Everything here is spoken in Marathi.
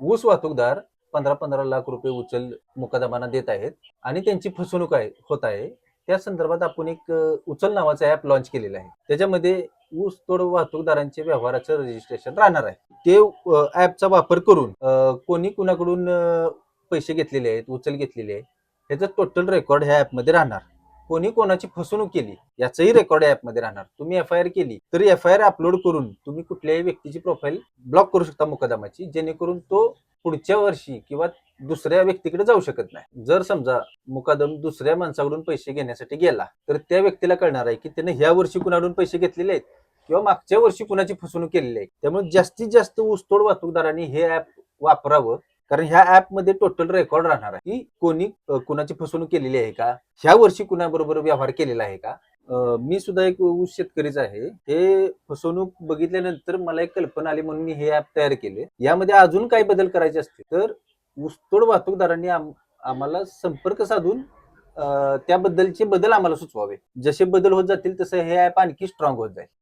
ऊस वाहतूकदार 15-15 लाख रुपये उचल मुकादमाना देत आहेत आणि त्यांची फसवणूक होत आहे. त्या संदर्भात आपण एक उचल नावाचं ऍप लॉन्च केलेलं आहे. त्याच्यामध्ये ऊस तोड वाहतूकदारांचे व्यवहाराचं रजिस्ट्रेशन राहणार आहे. ते ऍपचा वापर करून कोणी कुणाकडून पैसे घेतलेले आहेत, उचल घेतलेली आहे, ह्याचं टोटल रेकॉर्ड ह्या ऍपमध्ये राहणार. कोणी कोणाची फसवणूक केली याचंही रेकॉर्ड ऍपमध्ये राहणार. तुम्ही एफआयआर केली तरी एफआयआर अपलोड करून तुम्ही कुठल्याही व्यक्तीची प्रोफाईल ब्लॉक करू शकता मुकदमाची, जेणेकरून तो पुढच्या वर्षी किंवा दुसऱ्या व्यक्तीकडे जाऊ शकत नाही. जर समजा मुकादम दुसऱ्या माणसाकडून पैसे घेण्यासाठी गेला तर त्या व्यक्तीला कळणार आहे की त्याने ह्या वर्षी कुणाकडून पैसे घेतलेले आहेत किंवा मागच्या वर्षी कुणाची फसवणूक केलेली आहे. त्यामुळे जास्तीत जास्त ऊसतोड वाहतूकदारांनी हे ऍप वापरावं, कारण ह्या ऍप मध्ये टोटल रेकॉर्ड राहणार आहे की कोणी कुणाची फसवणूक केलेली आहे का, ह्या वर्षी कुणाबरोबर व्यवहार केलेला आहे का. मी सुद्धा एक ऊस शेतकरीच आहे. हे फसवणूक बघितल्यानंतर मला एक कल्पना आली म्हणून मी हे ऍप तयार केले. यामध्ये अजून काही बदल करायचे असतील तर ऊसतोड वाहतूकदारांनी आम्हाला संपर्क साधून त्याबद्दलचे बदल आम्हाला सुचवावे. जसे बदल होत जातील तसं हे ऍप आणखी स्ट्रॉंग होत जाईल.